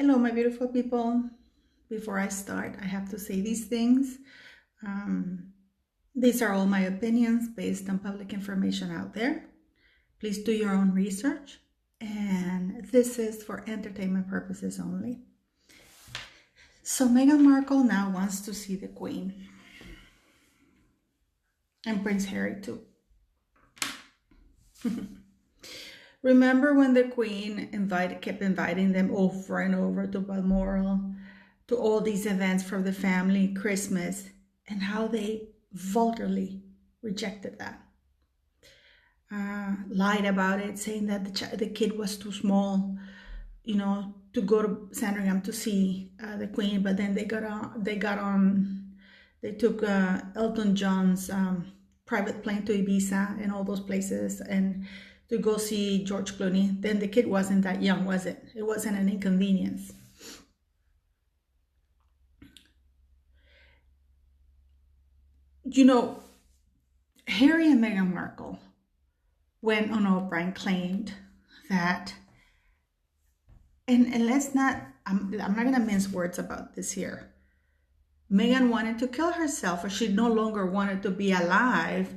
Hello, my beautiful people. Before I start, I have to say these things. These are all my opinions based on public information out there. Please do your own research. And this is for entertainment purposes only. So Meghan Markle now wants to see the Queen. And Prince Harry too. Remember when the Queen kept inviting them over and over to Balmoral, to all these events for the family, Christmas, and how they vulgarly rejected that. Lied about it, saying that the kid was too small, to go to Sandringham to see the Queen. But then they took Elton John's private plane to Ibiza and all those places, and to go see George Clooney. Then the kid wasn't that young, was it? It wasn't an inconvenience. Harry and Meghan Markle went on Oprah and claimed that, and let's not, I'm not going to mince words about this here. Meghan wanted to kill herself, or she no longer wanted to be alive.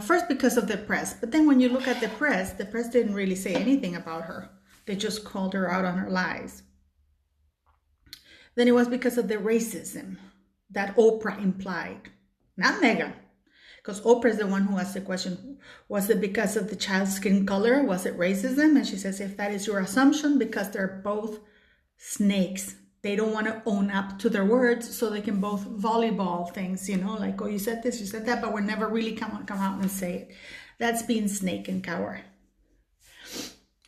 First because of the press, but then when you look at the press didn't really say anything about her. They just called her out on her lies. Then it was because of the racism that Oprah implied, not Meghan. Because Oprah is the one who asked the question, was it because of the child's skin color? Was it racism? And she says, if that is your assumption, because they're both snakes. They don't want to own up to their words, so they can both volleyball things, like, oh, you said this, you said that, but we're never really come out and say it. That's being snake and cower.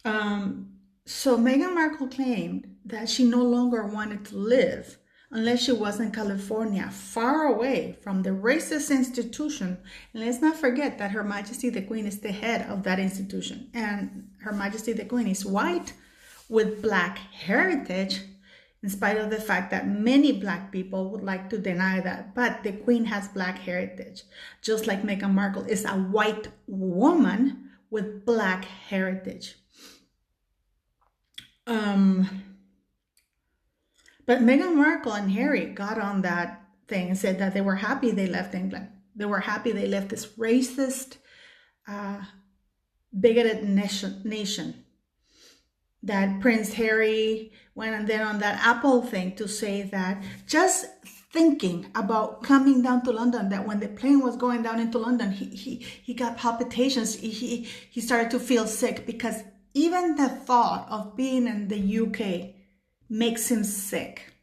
So Meghan Markle claimed that she no longer wanted to live unless she was in California, far away from the racist institution. And let's not forget that Her Majesty the Queen is the head of that institution. And Her Majesty the Queen is white with Black heritage, in spite of the fact that many Black people would like to deny that. But the Queen has Black heritage, just like Meghan Markle is a white woman with Black heritage. But Meghan Markle and Harry got on that thing and said that they were happy they left England. They were happy they left this racist, bigoted nation. That Prince Harry went and then on that Apple thing to say that just thinking about coming down to London, that when the plane was going down into London, he got palpitations. He started to feel sick, because even the thought of being in the UK makes him sick.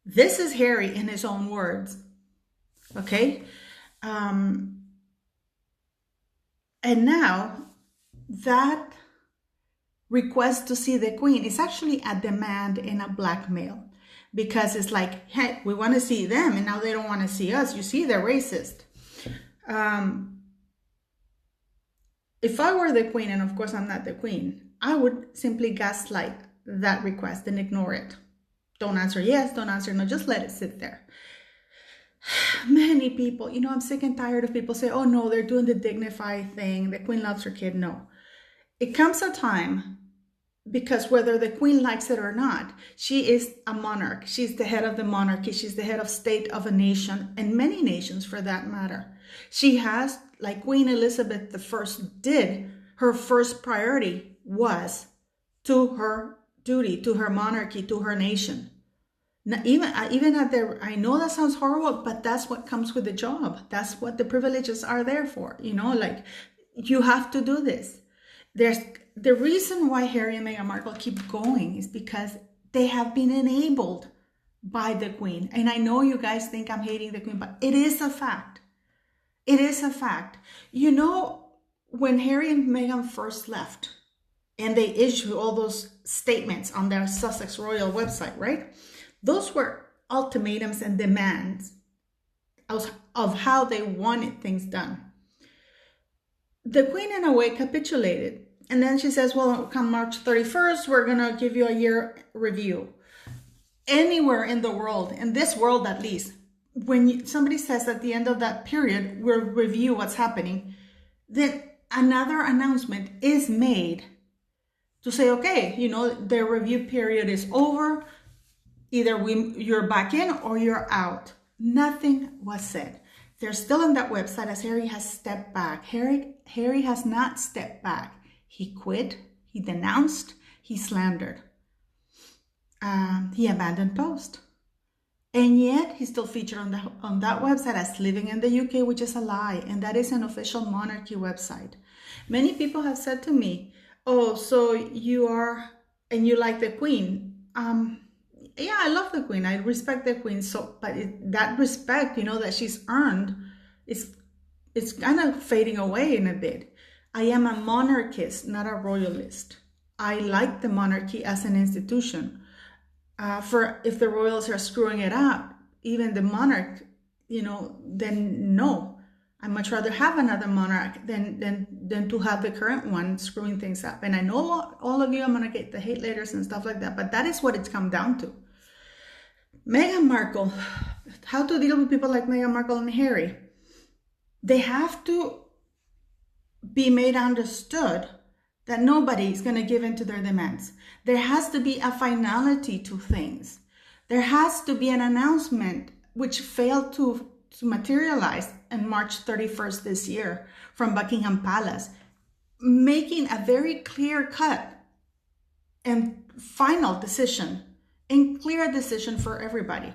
This is Harry in his own words. Okay? And now that request to see the Queen is actually a demand and a blackmail, because it's like, hey, we want to see them and now they don't want to see us. You see, they're racist. If I were the Queen, and of course I'm not the Queen, I would simply gaslight that request and ignore it. Don't answer yes, don't answer no, just let it sit there. Many people, I'm sick and tired of people say, oh no, they're doing the dignified thing, the Queen loves her kid. No. It comes a time, because whether the Queen likes it or not, she is a monarch. She's the head of the monarchy. She's the head of state of a nation, and many nations for that matter. She has, like Queen Elizabeth I did, her first priority was to her duty, to her monarchy, to her nation. Now, even at their, I know that sounds horrible, but that's what comes with the job. That's what the privileges are there for. Like, you have to do this. There's the reason why Harry and Meghan Markle keep going is because they have been enabled by the Queen. And I know you guys think I'm hating the Queen, but it is a fact. It is a fact. When Harry and Meghan first left and they issued all those statements on their Sussex Royal website, right? Those were ultimatums and demands of how they wanted things done. The Queen, in a way, capitulated. And then she says, well, come March 31st, we're going to give you a year review. Anywhere in the world, in this world at least, when somebody says at the end of that period, we'll review what's happening, then another announcement is made to say, okay, their review period is over. Either you're back in or you're out. Nothing was said. They're still on that website as Harry has stepped back. Harry has not stepped back. He quit, he denounced, he slandered. He abandoned post. And yet he's still featured on that website as living in the UK, which is a lie. And that is an official monarchy website. Many people have said to me, oh, so you are, and you like the Queen. Yeah, I love the Queen. I respect the Queen. So, but that respect, that she's earned, it's kind of fading away in a bit. I am a monarchist, not a royalist. I like the monarchy as an institution. For if the royals are screwing it up, even the monarch, then no. I'd much rather have another monarch than to have the current one screwing things up. And I know all of you, I'm going to get the hate letters and stuff like that, but that is what it's come down to. Meghan Markle, how to deal with people like Meghan Markle and Harry. They have to be made understood that nobody is going to give in to their demands. There has to be a finality to things. There has to be an announcement which failed to materialize on March 31st this year from Buckingham Palace, making a very clear cut and final decision and clear decision for everybody.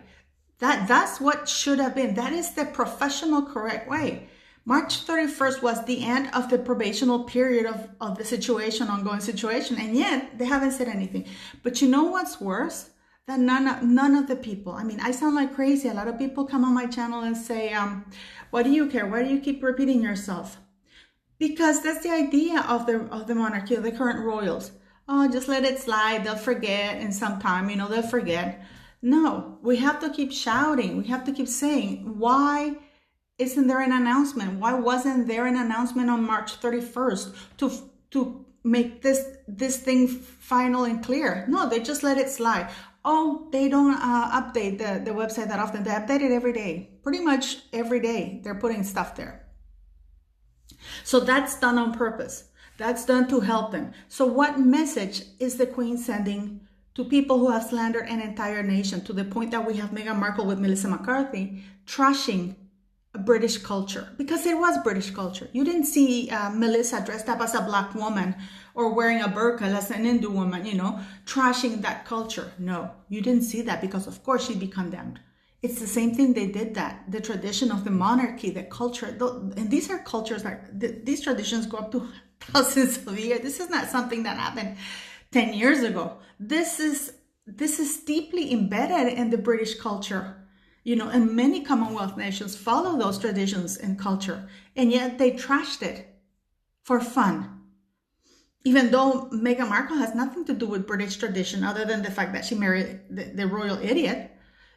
That's what should have been. That is the professional, correct way. March 31st was the end of the probational period of the situation, ongoing situation, and yet they haven't said anything. But you know what's worse? That none of the people, I sound like crazy. A lot of people come on my channel and say, what do you care? Why do you keep repeating yourself? Because that's the idea of the monarchy, of the current royals. Oh, just let it slide. They'll forget in some time, they'll forget. No, we have to keep shouting. We have to keep saying, why isn't there an announcement? Why wasn't there an announcement on March 31st to make this thing final and clear? No, they just let it slide. Oh, they don't update the website that often. They update it every day. Pretty much every day they're putting stuff there. So that's done on purpose. That's done to help them. So what message is the Queen sending to people who have slandered an entire nation, to the point that we have Meghan Markle with Melissa McCarthy trashing British culture? Because it was British culture. You didn't see Melissa dressed up as a black woman or wearing a burqa as an Hindu woman, trashing that culture. No, you didn't see that, because of course she'd be condemned. It's the same thing. They did that. The tradition of the monarchy, the culture, and these are cultures that these traditions go up to thousands of years. This is not something that happened 10 years ago. This is deeply embedded in the British culture. And many Commonwealth nations follow those traditions and culture, and yet they trashed it for fun. Even though Meghan Markle has nothing to do with British tradition other than the fact that she married the royal idiot,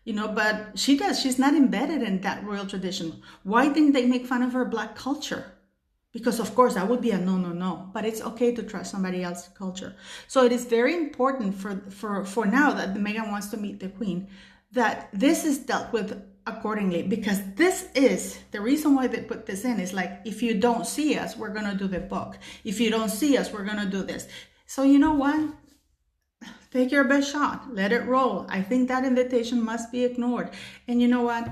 but she does. She's not embedded in that royal tradition. Why didn't they make fun of her black culture? Because of course that would be a no. But it's okay to trust somebody else's culture. So it is very important for now that Meghan wants to meet the Queen, that this is dealt with accordingly, because this is the reason why they put this in. Is like, if you don't see us, we're going to do the book. If you don't see us, we're going to do this. So you know what? Take your best shot. Let it roll. I think that invitation must be ignored. And you know what?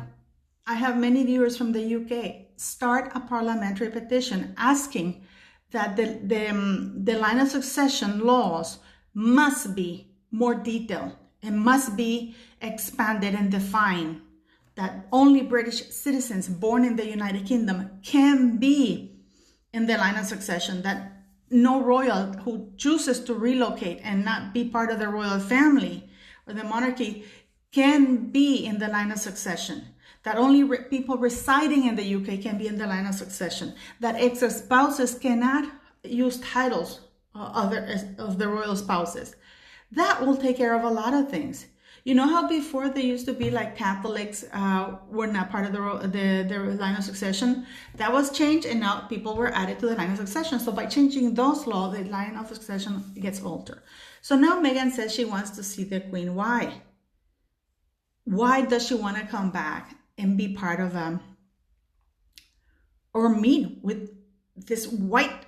I have many viewers from the UK. Start a parliamentary petition asking that the line of succession laws must be more detailed. It must be expanded and defined, that only British citizens born in the United Kingdom can be in the line of succession, that no royal who chooses to relocate and not be part of the royal family or the monarchy can be in the line of succession, that only people residing in the UK can be in the line of succession, that ex-spouses cannot use titles of the royal spouses. That will take care of a lot of things. You know how before they used to be like Catholics were not part of the line of succession? That was changed, and now people were added to the line of succession. So by changing those laws, the line of succession gets altered. So now Meghan says she wants to see the Queen. Why? Why does she want to come back and be part of or meet with this white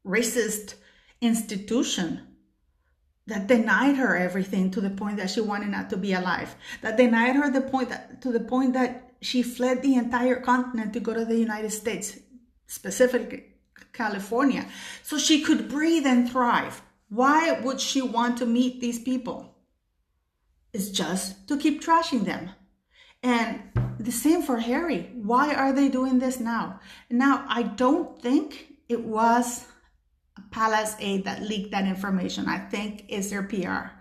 racist institution that denied her everything to the point that she wanted not to be alive, that denied her to the point that she fled the entire continent to go to the United States, specifically California, so she could breathe and thrive. Why would she want to meet these people? It's just to keep trashing them. And the same for Harry. Why are they doing this now? Now, I don't think it was a palace aide that leaked that information. I think it's their PR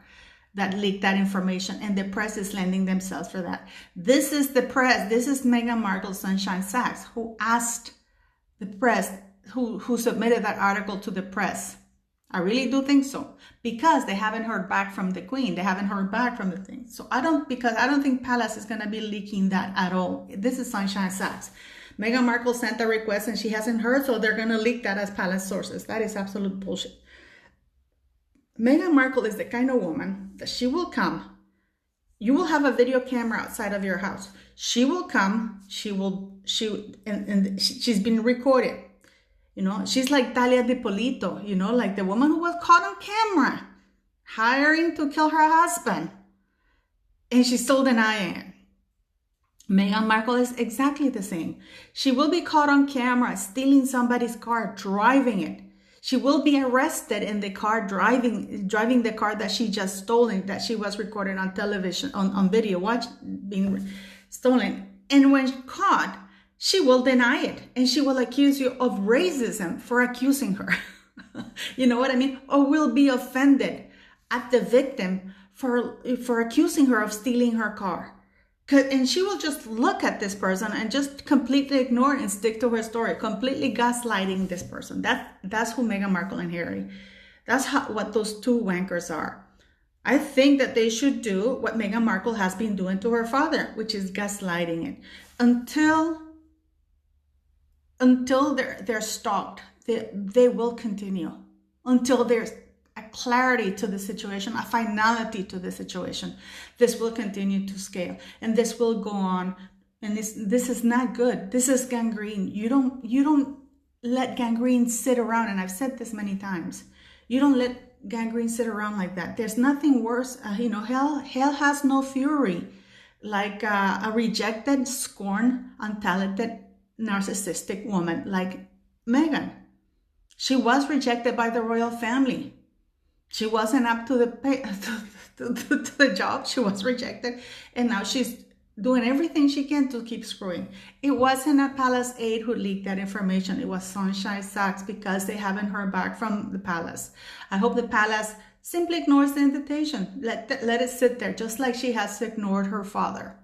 that leaked that information, and the press is lending themselves for that. This is the press. This is Meghan Markle's Sunshine Sachs, who asked the press, who submitted that article to the press. I really do think so, because they haven't heard back from the Queen. They haven't heard back from the thing. So I don't think Palace is going to be leaking that at all. This is Sunshine Sachs. Meghan Markle sent a request and she hasn't heard, so they're going to leak that as Palace sources. That is absolute bullshit. Meghan Markle is the kind of woman that she will come. You will have a video camera outside of your house. She will come. She's been recorded. You know, she's like Talia DiPolito, you know, like the woman who was caught on camera, hiring to kill her husband. And she's still denying it. Meghan Markle is exactly the same. She will be caught on camera stealing somebody's car, driving it. She will be arrested in the car, driving the car that she just stolen, that she was recorded on television, on video, being stolen. And when caught, she will deny it, and she will accuse you of racism for accusing her. You know what I mean? Or will be offended at the victim for accusing her of stealing her car. And she will just look at this person and just completely ignore and stick to her story, completely gaslighting this person. That's who Meghan Markle and Harry. That's what those two wankers are. I think that they should do what Meghan Markle has been doing to her father, which is gaslighting it. Until they're stopped, they will continue. Until there's a clarity to the situation, a finality to the situation, this will continue to scale, and this will go on. And this is not good. This is gangrene. You don't let gangrene sit around. And I've said this many times. You don't let gangrene sit around like that. There's nothing worse. Hell has no fury like a rejected, scorned, untalented, narcissistic woman like Meghan. She was rejected by the royal family. She wasn't up to the job. She was rejected, and now she's doing everything she can to keep screwing. It wasn't a palace aide who leaked that information. It was Sunshine Sachs, because they haven't heard back from the palace. I hope the palace simply ignores the invitation. Let it sit there, just like she has ignored her father.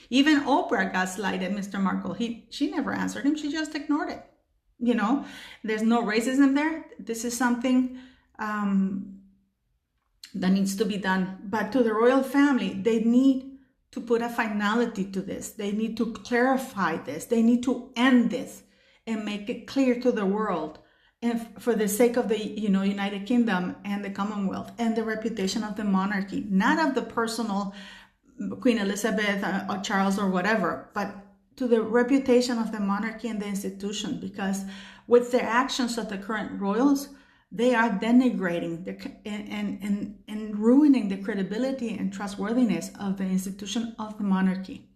Even Oprah gaslighted Mr. Markle. She never answered him. She just ignored it. You know, there's no racism there. This is something that needs to be done. But to the royal family, they need to put a finality to this. They need to clarify this. They need to end this and make it clear to the world, and for the sake of the United Kingdom and the Commonwealth and the reputation of the monarchy, not of the personal Queen Elizabeth or Charles or whatever, but to the reputation of the monarchy and the institution. Because with their actions of the current royals, they are denigrating and ruining the credibility and trustworthiness of the institution of the monarchy.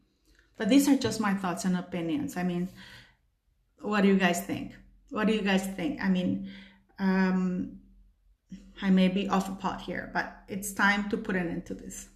But these are just my thoughts and opinions. I mean, what do you guys think? What do you guys think? I mean, I may be off a pot here, but it's time to put an end to this.